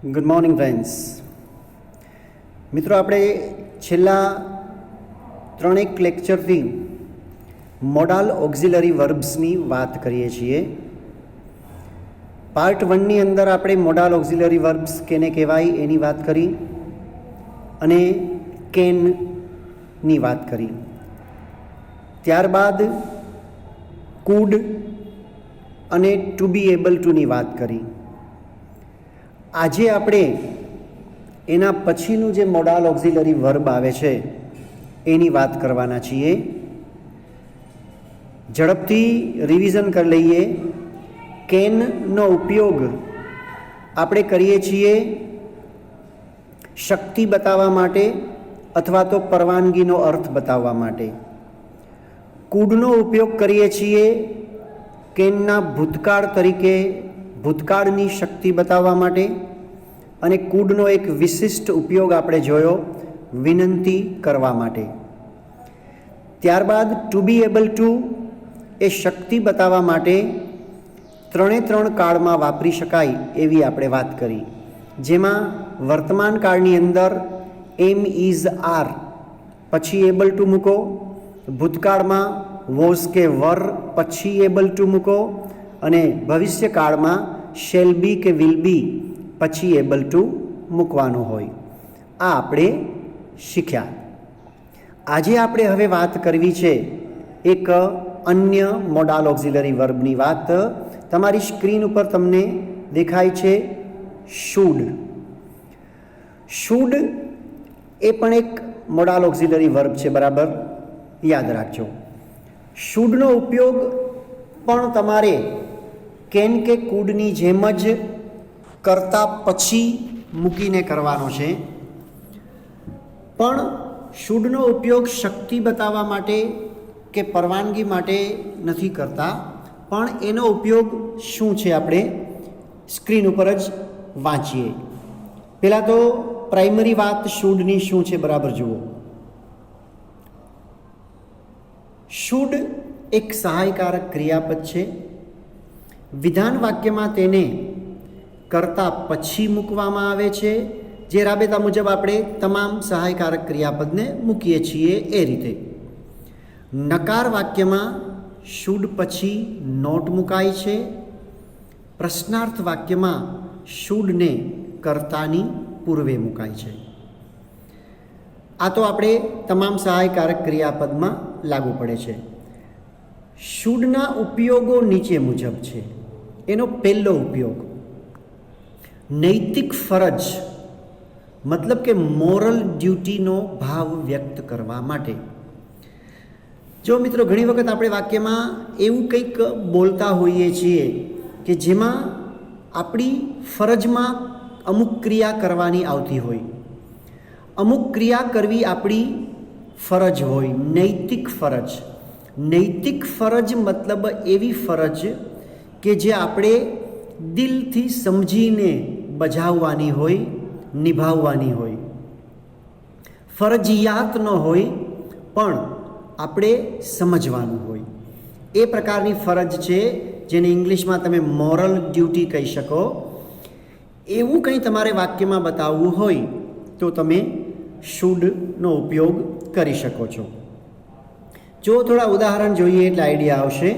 Good morning friends. મિત્રો, આપણે છેલ્લા ત્રણેક લેક્ચરથી મોડાલ ઓક્ઝિલરી વર્બ્સની વાત કરીએ છીએ. પાર્ટ 1ની અંદર આપણે મોડાલ ઓક્ઝિલરી વર્બ્સ કેને કહેવાય એની વાત કરી અને કેનની વાત કરી. ત્યારબાદ કુડ અને ટુ બી એબલ ટુની વાત કરી. આજે આપણે એના પછીનું જે મોડાલ ઓક્ઝિલરી વર્બ આવે છે એની વાત કરવાના છીએ. ઝડપથી રિવિઝન કરી લઈએ. કેનનો ઉપયોગ આપણે કરીએ છીએ શક્તિ બતાવવા માટે અથવા તો પરવાનગીનો અર્થ બતાવવા માટે. કુડનો ઉપયોગ કરીએ છીએ કેનના ભૂતકાળ તરીકે ભૂતકાળની શક્તિ બતાવવા માટે, અને કુડનો એક વિશિષ્ટ ઉપયોગ આપણે જોયો વિનંતી કરવા માટે. ત્યારબાદ ટુ બી એબલ ટુ એ શક્તિ બતાવવા માટે ત્રણે ત્રણ કાળમાં વાપરી શકાય એવી આપણે વાત કરી, જેમાં વર્તમાન કાળની અંદર એમ ઇઝ આર પછી એબલ ટુ મૂકો, ભૂતકાળમાં વોઝ કે વર પછી એબલ ટુ મૂકો, અને ભવિષ્યકાળમાં શેલ બી કે વિલ બી પછી એબલ ટુ મૂકવાનું હોય. આ આપણે શીખ્યા. આજે આપણે હવે વાત કરવી છે એક અન્ય મોડાલ ઓક્ઝિલરી વર્બની વાત. તમારી સ્ક્રીન ઉપર તમને દેખાય છે શુડ. શુડ એ પણ એક મોડાલ ઓક્ઝિલરી વર્બ છે, બરાબર યાદ રાખજો. શુડનો ઉપયોગ પણ તમારે કેન કે કુડની જેમ જ કરતા પછી મૂકીને કરવાનો છે, પણ શુડનો ઉપયોગ શક્તિ બતાવવા માટે કે પરવાનગી માટે નથી કરતા. પણ એનો ઉપયોગ શું છે આપણે સ્ક્રીન ઉપર જ વાંચીએ. પહેલાં તો પ્રાઇમરી વાત શુડની શું છે બરાબર જુઓ. શુડ એક સહાયકારક ક્રિયાપદ છે. વિધાન વાક્યમાં તેને કરતા પછી મૂકવામાં આવે છે, જે રાબેતા મુજબ આપણે તમામ સહાયકારક ક્રિયાપદને મૂકીએ છીએ એ રીતે. નકાર વાક્યમાં શુડ પછી નોટ મુકાય છે. પ્રશ્નાર્થ વાક્યમાં શુડને કર્તાની પૂર્વે મુકાય છે. આ તો આપણે તમામ સહાયકારક ક્રિયાપદમાં લાગુ પડે છે. શુડના ઉપયોગો નીચે મુજબ છે. એનો પહેલો ઉપયોગ નૈતિક ફરજ મતલબ કે મોરલ ડ્યુટીનો ભાવ વ્યક્ત કરવા માટે. જો મિત્રો, ઘણી વખત આપણે વાક્યમાં એવું કંઈક બોલતા હોઈએ છીએ કે જેમાં આપણી ફરજમાં અમુક ક્રિયા કરવાની આવતી હોય, અમુક ક્રિયા કરવી આપણી ફરજ હોય, નૈતિક ફરજ. નૈતિક ફરજ મતલબ એવી ફરજ કે જે આપણે દિલથી સમજીને બજાવવાની હોય, નિભાવવાની હોય. ફરજિયાત ન હોય પણ આપણે સમજવાનું હોય. એ પ્રકારની ફરજ છે જેને ઇંગ્લિશમાં તમે મોરલ ડ્યુટી કહી શકો. એવું કંઈ તમારે વાક્યમાં બતાવવું હોય તો તમે શુડનો ઉપયોગ કરી શકો છો. જો થોડા ઉદાહરણ જોઈએ એટલે આઈડિયા આવશે.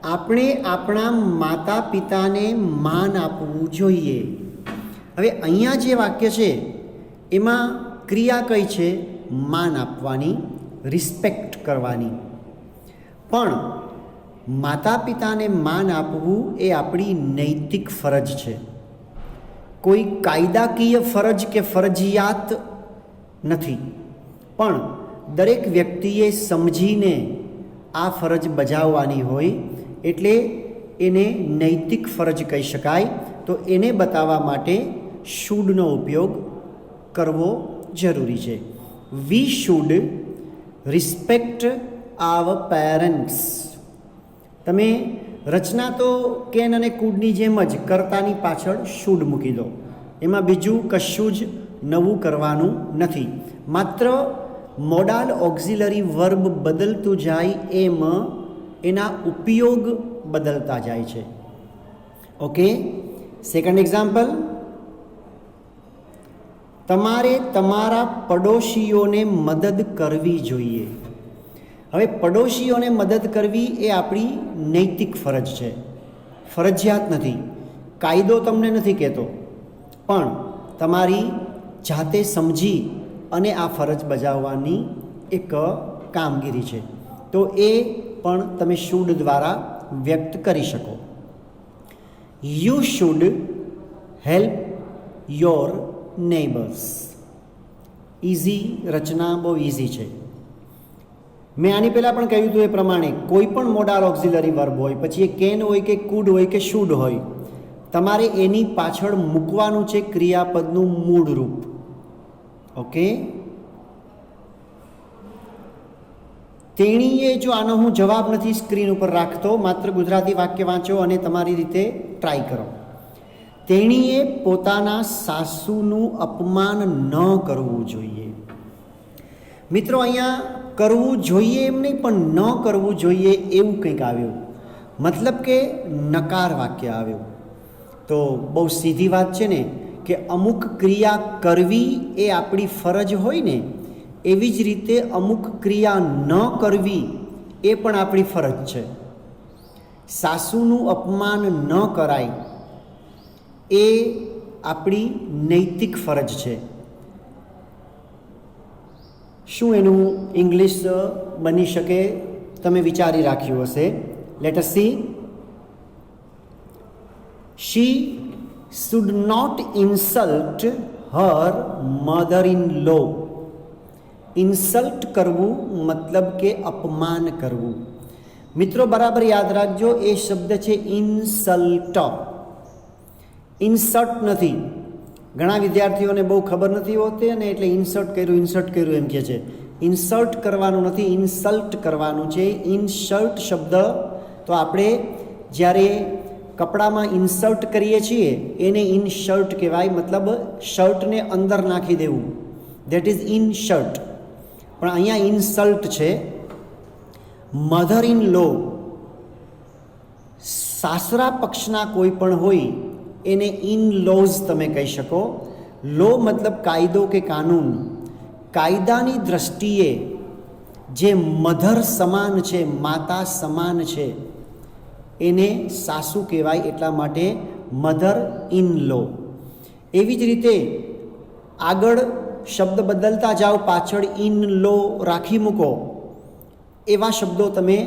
આપણે આપણા માતા પિતાને માન આપવું જોઈએ. હવે અહીંયા જે વાક્ય છે એમાં ક્રિયા કઈ છે? માન આપવાની, રિસ્પેક્ટ કરવાની. પણ માતા પિતાને માન આપવું એ આપણી નૈતિક ફરજ છે. કોઈ કાયદાકીય ફરજ કે ફરજિયાત નથી, પણ દરેક વ્યક્તિએ સમજીને આ ફરજ બજાવવાની હોય, એટલે એને નૈતિક ફરજ કહી શકાય. તો એને બતાવવા માટે શુડનો ઉપયોગ કરવો જરૂરી છે. We should respect our parents. તમે રચના તો કેન અને કુડની જેમ જ કર્તાની પાછળ શુડ મૂકી દો. એમાં બીજું કશું જ નવું કરવાનું નથી. માત્ર મોડાલ ઓક્ઝિલરી વર્બ બદલતું જાય એમ એના ઉપયોગ બદલતા જાય છે. ઓકે, સેકન્ડ એક્ઝામ્પલ, તમારે તમારા પડોશીઓને મદદ કરવી જોઈએ. હવે પડોશીઓને મદદ કરવી એ આપણી નૈતિક ફરજ છે, ફરજિયાત નથી. કાયદો તમને નથી કહેતો, પણ તમારી જાતે સમજી અને આ ફરજ બજાવવાની એક કામગીરી છે. તો એ પણ તમે શુડ દ્વારા વ્યક્ત કરી શકો. You should help your neighbours. Easy રચના, બહુ ઇઝી છે. મેં આની પહેલાં પણ કહ્યું હતું એ પ્રમાણે કોઈ પણ મોડાલ ઓક્ઝિલરી વર્બ હોય, પછી એ કેન હોય કે કુડ હોય કે શુડ હોય, તમારે એની પાછળ મૂકવાનું છે ક્રિયાપદનું મૂળ રૂપ. ઓકે, તેણીએ, જો આનો હું જવાબ નથી સ્ક્રીન ઉપર રાખતો, માત્ર ગુજરાતી વાક્ય વાંચો અને તમારી રીતે ટ્રાય કરો. તેણીએ પોતાના સાસુનું અપમાન ન કરવું જોઈએ. મિત્રો, અહીંયા કરવું જોઈએ એમ નહીં, પણ ન કરવું જોઈએ એવું કંઈક આવ્યું, મતલબ કે નકાર વાક્ય આવ્યું. તો બહુ સીધી વાત છે ને કે અમુક ક્રિયા કરવી એ આપણી ફરજ હોય ને, એવી જ રીતે અમુક ક્રિયા ન કરવી એ પણ આપણી ફરજ છે. સાસુનું અપમાન ન કરાય એ આપણી નૈતિક ફરજ છે. શું એનું ઇંગ્લિશ બની શકે? તમે વિચારી રાખ્યું હશે. Let S C. She should not insult her mother-in-law. Insult કરવું મતલબ કે અપમાન કરવું. મિત્રો, બરાબર યાદ રાખજો, એ શબ્દ છે ઇન્સલ્ટ, ઇન્સર્ટ નથી. ઘણા વિદ્યાર્થીઓને બહુ ખબર નથી હોતી અને એટલે ઇન્સર્ટ કર્યું એમ કહે છે. ઇન્સલ્ટ કરવાનું નથી, ઇન્સલ્ટ કરવાનું છે. ઇન્સલ્ટ શબ્દ તો આપણે જ્યારે કપડામાં ઇન્સર્ટ કરીએ છીએ એને ઇનશર્ટ કહેવાય, મતલબ શર્ટને અંદર નાખી દેવું, દેટ ઇઝ ઇનશર્ટ. પણ અહીંયા ઇન્સલ્ટ છે. મધર ઇન લો, સાસરા પક્ષના કોઈ પણ હોય એને ઇન લોઝ તમે કહી શકો. લો મતલબ કાયદો કે કાનૂન. કાયદાની દ્રષ્ટિએ જે મધર સમાન છે, માતા સમાન છે, એને સાસુ કહેવાય. એટલા માટે મધર ઇન લો. એવી જ રીતે આગળ શબ્દ બદલતા જાઓ, પાછળ ઇન લો રાખી મૂકો, એવા શબ્દો તમે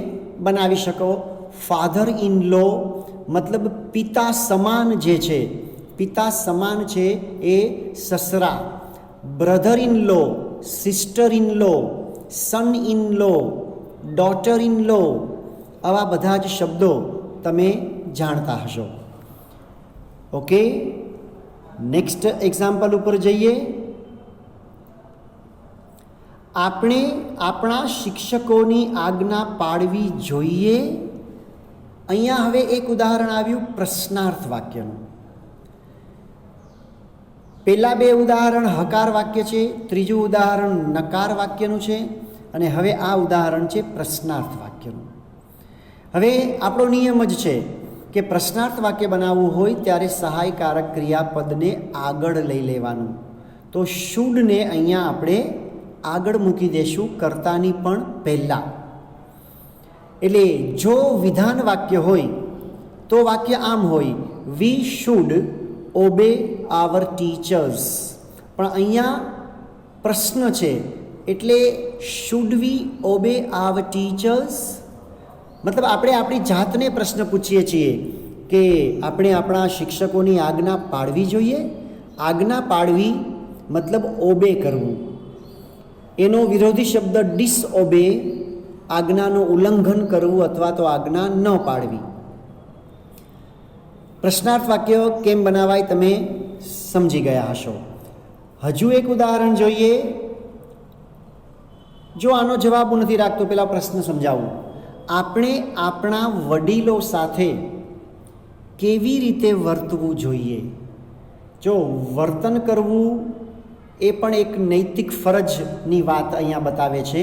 બનાવી શકો. ફાધર ઇન લો મતલબ પિતા સમાન જે છે, પિતા સમાન છે એ સસરા. Brother in law, sister in law, son in law, daughter in law, આવા બધા જ શબ્દો તમે જાણતા હશો. ઓકે, નેક્સ્ટ એક્ઝામ્પલ ઉપર જઈએ. આપણે આપણા શિક્ષકોની આજ્ઞા પાળવી જોઈએ. અહીંયા હવે એક ઉદાહરણ આવ્યું પ્રશ્નાર્થ વાક્યનું. પહેલાં બે ઉદાહરણ હકાર વાક્ય છે, ત્રીજું ઉદાહરણ નકાર વાક્યનું છે, અને હવે આ ઉદાહરણ છે પ્રશ્નાર્થ વાક્યનું. હવે આપણો નિયમ જ છે કે પ્રશ્નાર્થ વાક્ય બનાવવું હોય ત્યારે સહાયકારક ક્રિયાપદને આગળ લઈ લેવાનું. તો શુડને અહીંયા આપણે આગળ મૂકી દઈશું કર્તાની પણ પહેલાં. એટલે જો વિધાન વાક્ય હોય તો વાક્ય આમ હોય, વી શુડ ઓબે આવર ટીચર્સ. પણ અહીંયા પ્રશ્ન છે એટલે શુડ વી ઓબે આવર ટીચર્સ, મતલબ આપણે આપણી જાતને પ્રશ્ન પૂછીએ છીએ કે આપણે આપણા શિક્ષકોની આજ્ઞા પાળવી જોઈએ. આજ્ઞા પાળવી મતલબ ઓબે કરવું. એનો વિરોધી શબ્દ ડિસઓબે, આજ્ઞાનું ઉલ્લંઘન કરવું અથવા તો આજ્ઞા ન પાળવી. પ્રશ્નાર્થ વાક્ય કેમ બનાવાય તમે સમજી ગયા હશો. હજુ એક ઉદાહરણ જોઈએ. જો આનો જવાબ હું નથી રાખતો, પહેલાં પ્રશ્ન સમજાવું. આપણે આપણા વડીલો સાથે કેવી રીતે વર્તવું જોઈએ? જો વર્તન કરવું એ પણ એક નૈતિક ફરજની વાત અહીંયા બતાવે છે,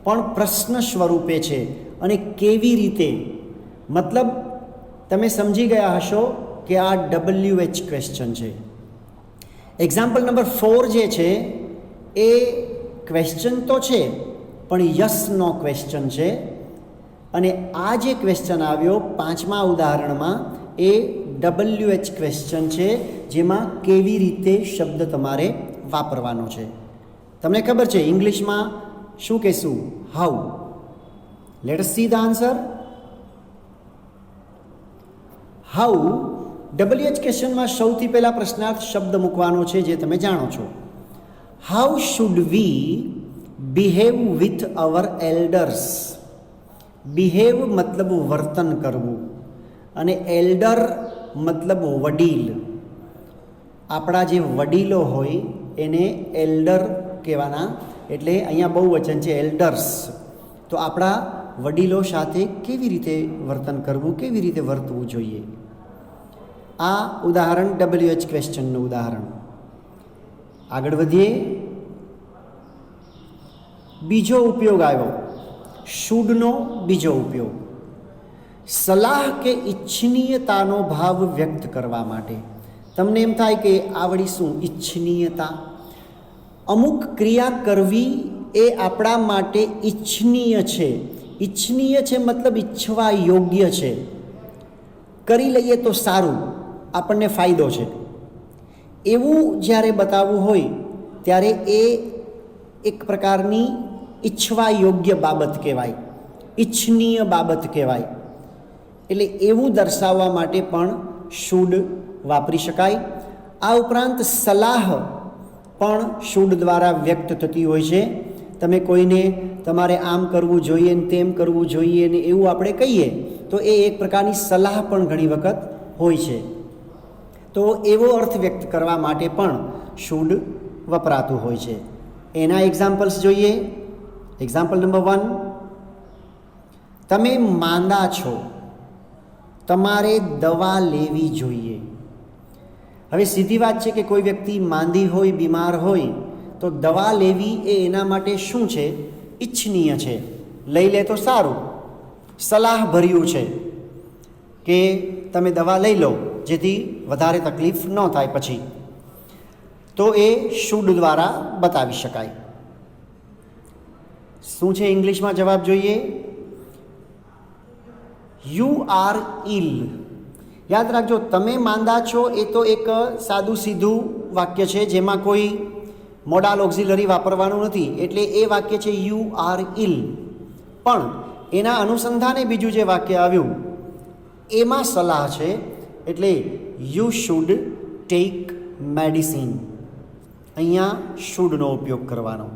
પણ પ્રશ્ન સ્વરૂપે છે. અને કેવી રીતે મતલબ તમે સમજી ગયા હશો કે આ WH ક્વેશ્ચન છે. એક્ઝામ્પલ નંબર 4 જે છે એ ક્વેશ્ચન તો છે પણ યસ નો ક્વેશ્ચન છે, અને આ જે ક્વેશ્ચન આવ્યો 5મા ઉદાહરણમાં એ WH ક્વેશ્ચન છે, જેમાં કેવી રીતે શબ્દ તમારે વાપરવાનો છે. તમને ખબર છે ઇંગ્લિશમાં શું કહેશું? How. Let S see the answer. How WH ક્વેશ્ચનમાં સૌથી પહેલા પ્રશ્નાર્થ શબ્દ મૂકવાનો છે, જે તમે જાણો છો. How should we behave with our elders. Behave મતલબ વર્તન કરવું, અને એલ્ડર મતલબ વડીલ. આપણા જે વડીલો હોય એને એલ્ડર કહેવાના, એટલે અહીંયા બહુવચન છે એલ્ડર્સ. તો આપણા વડીલો સાથે કેવી રીતે વર્તન કરવું, કેવી રીતે વર્તવું જોઈએ. આ ઉદાહરણ WH ક્વેશ્ચનનું ઉદાહરણ. આગળ વધીએ. બીજો ઉપયોગ આવ્યો શુડનો બીજો ઉપયોગ, સલાહ કે ઇચ્છનીયતાનો ભાવ વ્યક્ત કરવા માટે. તમને એમ થાય કે આ વળી શું ઇચ્છનીયતા? અમુક ક્રિયા કરવી એ આપણા માટે ઇચ્છનીય છે. ઇચ્છનીય છે મતલબ ઈચ્છવા યોગ્ય છે. કરી લઈએ તો સારું, આપણને ફાયદો છે, એવું જ્યારે બતાવવું હોય ત્યારે એ એક પ્રકારની ઈચ્છવા યોગ્ય બાબત કહેવાય, ઇચ્છનીય બાબત કહેવાય. એટલે એવું દર્શાવવા માટે પણ શુડ વાપરી શકાય. આ ઉપરાંત સલાહ પણ શુડ દ્વારા વ્યક્ત થતી હોય છે. તમે કોઈને તમારે આમ કરવું જોઈએ ને તેમ કરવું જોઈએ ને એવું આપણે કહીએ તો એ એક પ્રકારની સલાહ પણ ઘણી વખત હોય છે. તો એવો અર્થ વ્યક્ત કરવા માટે પણ શુડ વપરાતું હોય છે. એના એક્ઝામ્પલ્સ જોઈએ. એક્ઝામ્પલ નંબર 1, તમે માંદા છો, તમારે દવા લેવી જોઈએ. હવે સીધી વાત છે કે કોઈ વ્યક્તિ માંદી હોય, બીમાર હોય, તો દવા લેવી એ એના માટે શું છે? ઇચ્છનીય છે. લઈ લે તો સારું, સલાહ ભર્યું છે કે તમે દવા લઈ લો જેથી વધારે તકલીફ ન થાય પછી. તો એ શુડ દ્વારા બતાવી શકાય. શું છે ઇંગ્લિશમાં જવાબ જોઈએ. You are ઇલ. યાદ રાખજો, તમે માંદા છો એ તો એક સાદું સીધું વાક્ય છે, જેમાં કોઈ મોડાલ ઓક્ઝિલરી વાપરવાનું નથી. એટલે એ વાક્ય છે યુ આર ઇલ. પણ એના અનુસંધાને બીજું જે વાક્ય આવ્યું એમાં સલાહ છે, એટલે યુ શુડ ટેક મેડિસિન. અહીંયા શુડનો ઉપયોગ કરવાનો.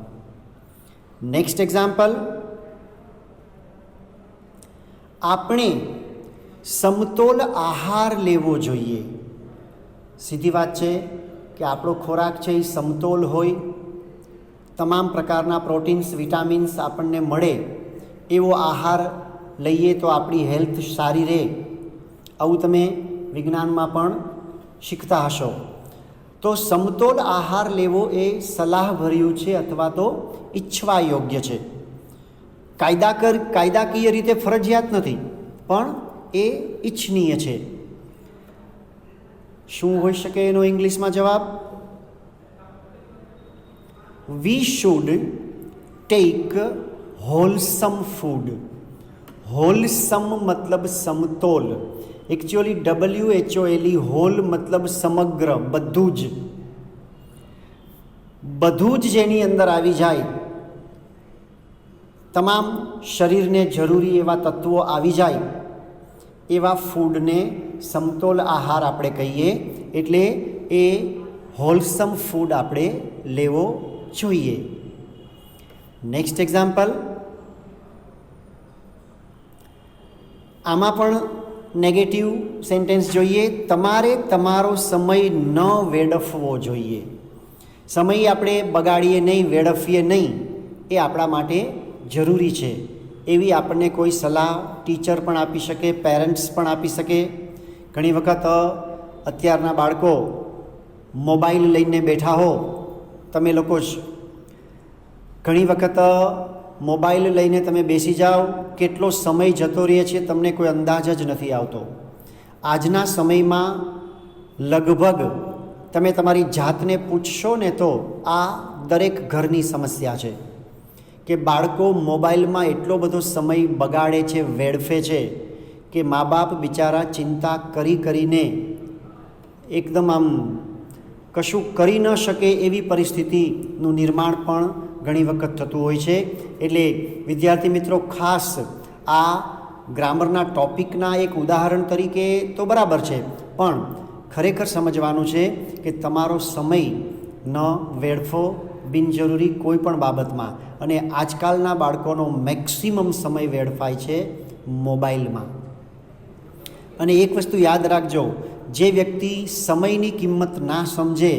નેક્સ્ટ એક્ઝામ્પલ, આપણે સમતોલ આહાર લેવો જોઈએ. સીધી વાત છે કે આપણો ખોરાક છે એ સમતોલ હોય, તમામ પ્રકારના પ્રોટીન્સ, વિટામિન્સ આપણને મળે એવો આહાર લઈએ તો આપણી હેલ્થ સારી રહે. આવું તમે વિજ્ઞાનમાં પણ શીખતા હશો. તો સમતોલ આહાર લેવો એ સલાહભર્યું છે અથવા તો ઈચ્છવા યોગ્ય છે. કાયદાકીય રીતે ફરજિયાત નથી, પણ એ ઈચ્છનીય છે. શું હોઈ શકે એનો ઇંગ્લિશમાં જવાબ? We should take wholesome food. Wholesome મતલબ સમતોલ. એકચ્યુઅલી WHOLE હોલ મતલબ સમગ્ર, બધું જ જેની અંદર આવી જાય, તમામ શરીરને જરૂરી એવા તત્વો આવી જાય એવા ફૂડને સમતોલ આહાર આપણે કહીએ. એટલે એ હોલસમ ફૂડ આપણે લેવો જોઈએ. નેક્સ્ટ એક્ઝામ્પલ, આમાં પણ નેગેટિવ સેન્ટેન્સ જોઈએ. તમારે તમારો સમય ન વેડફવો જોઈએ. સમય આપણે બગાડીએ નહીં, વેડફીએ નહીં, એ આપણા માટે જરૂરી છે. એવી આપણને કોઈ સલાહ ટીચર પણ આપી શકે, પેરેન્ટ્સ પણ આપી શકે. ઘણી વખત અત્યારના બાળકો મોબાઈલ લઈને બેઠા હો, તમે લોકો જ ઘણી વખત મોબાઈલ લઈને તમે બેસી જાઓ, કેટલો સમય જતો રહે છે તમને કોઈ અંદાજ જ નથી આવતો. આજના સમયમાં લગભગ તમે તમારી જાતને પૂછશો ને તો આ દરેક ઘરની સમસ્યા છે કે બાળકો મોબાઈલમાં એટલો બધો સમય બગાડે છે, વેડફે છે કે મા બાપ બિચારા ચિંતા કરીને એકદમ આમ કશું કરી ન શકે એવી પરિસ્થિતિનું નિર્માણ પણ ઘણી વખત થતું હોય છે. એટલે વિદ્યાર્થી મિત્રો, ખાસ આ ગ્રામરના ટૉપિકના એક ઉદાહરણ તરીકે તો બરાબર છે, પણ ખરેખર સમજવાનું છે કે તમારો સમય ન વેડફો બિનજરૂરી કોઈ પણ બાબતમાં. અને આજકાલના બાળકોનો મેક્સિમમ સમય વેડફાય છે મોબાઈલમાં. અને એક વસ્તુ યાદ રાખજો, જે વ્યક્તિ સમયની કિંમત ના સમજે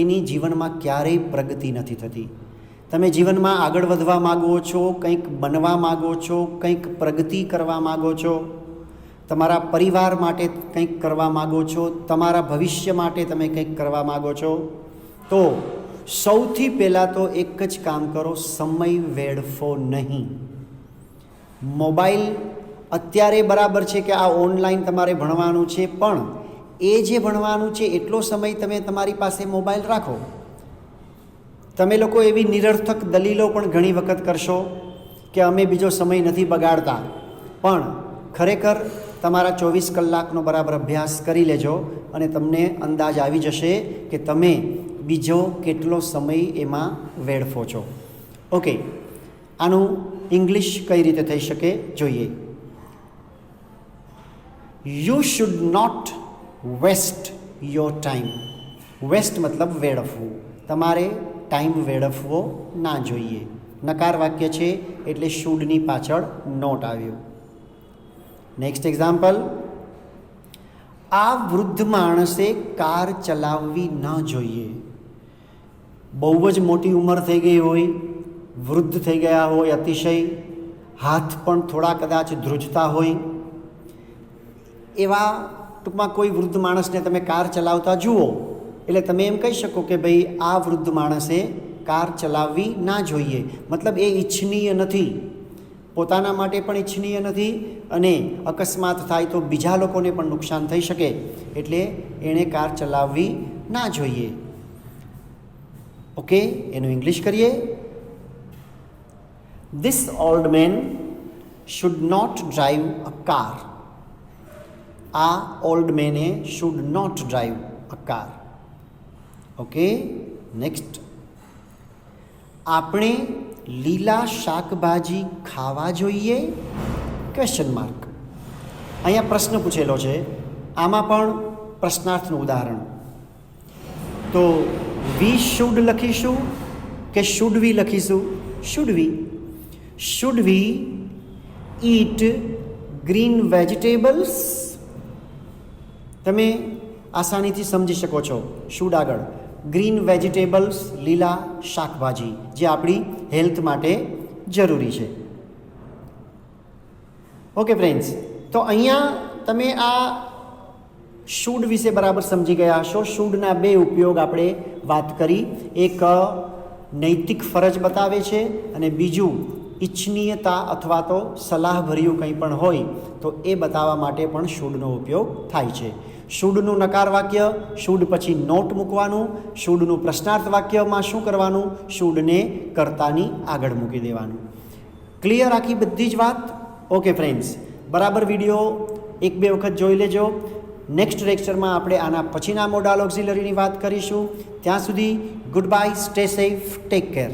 એની જીવનમાં ક્યારેય પ્રગતિ નથી થતી. તમે જીવનમાં આગળ વધવા માગો છો, કંઈક બનવા માગો છો, કંઈક પ્રગતિ કરવા માગો છો, તમારા પરિવાર માટે કંઈક કરવા માગો છો, તમારા ભવિષ્ય માટે તમે કંઈક કરવા માગો છો, તો સૌથી પહેલાં તો એક જ કામ કરો, સમય વેડફો નહીં. મોબાઈલ અત્યારે બરાબર છે કે આ ઓનલાઈન તમારે ભણવાનું છે, પણ એ જે ભણવાનું છે એટલો સમય તમે તમારી પાસે મોબાઈલ રાખો. તમે લોકો એવી નિરર્થક દલીલો પણ ઘણી વખત કરશો કે અમે બીજો સમય નથી બગાડતા, પણ ખરેખર તમારા 24 કલાકનો બરાબર અભ્યાસ કરી લેજો અને તમને અંદાજ આવી જશે કે તમે બીજો કેટલો સમય એમાં વેડફો છો. ઓકે, આનું ઇંગ્લિશ કઈ રીતે થઈ શકે જોઈએ. You should not waste your time. Waste મતલબ વેડફવું. તમારે ટાઈમ વેડફવો ના જોઈએ. નકાર વાક્ય છે એટલે શુડની પાછળ નોટ આવ્યું. નેક્સ્ટ એક્ઝામ્પલ, આ વૃદ્ધ માણસે કાર ચલાવવી ન જોઈએ. બહુ જ મોટી ઉંમર થઈ ગઈ હોય, વૃદ્ધ થઈ ગયા હોય અતિશય, હાથ પણ થોડા કદાચ ધ્રુજતા હોય, એવા ટૂંકમાં કોઈ વૃદ્ધ માણસને તમે કાર ચલાવતા જુઓ એટલે તમે એમ કહી શકો કે ભાઈ આ વૃદ્ધ માણસે કાર ચલાવવી ના જોઈએ. મતલબ એ ઈચ્છનીય નથી, પોતાના માટે પણ ઈચ્છનીય નથી, અને અકસ્માત થાય તો બીજા લોકોને પણ નુકસાન થઈ શકે, એટલે એણે કાર ચલાવવી ના જોઈએ. ઓકે, એનું ઇંગ્લિશ કરીએ. This old man should not drive a car. આ ઓલ્ડ મેને should not drive a car. Okay, next, આપણે લીલા શાકભાજી ખાવા જોઈએ? Question mark. અહીંયા પ્રશ્ન પૂછેલો છે, આમાં પણ પ્રશ્નાર્થનું ઉદાહરણ. તો વી શુડ લખીશું કે શુડ વી લખીશું? Should we. Should we eat green vegetables? તમે આસાનીથી સમજી શકો છો. શુડ આગળ ગ્રીન વેજીટેબલ્સ, લીલા શાકભાજી જે આપણી હેલ્થ માટે જરૂરી છે. ઓકે ફ્રેન્ડ્સ, તો અહીંયા તમે આ શુડ વિશે બરાબર સમજી ગયા હશો. શુડના બે ઉપયોગ આપણે વાત કરી. એક નૈતિક ફરજ બતાવે છે અને બીજું ઈચ્છનીયતા અથવા તો સલાહભર્યું કંઈ પણ હોય તો એ બતાવવા માટે પણ શુડનો ઉપયોગ થાય છે. શુડનું નકાર વાક્ય, શુડ પછી નોટ મૂકવાનું. શુડનું પ્રશ્નાર્થ વાક્યમાં શું કરવાનું? શુડને કર્તાની આગળ મૂકી દેવાનું. ક્લિયર આખી બધી જ વાત? ઓકે ફ્રેન્ડ્સ, બરાબર વિડીયો 1-2 વખત જોઈ લેજો. નેક્સ્ટ લેક્ચરમાં આપણે આના પછીના મોડાલ ઓક્ઝિલરીની વાત કરીશું. ત્યાં સુધી good bye, stay safe, take care.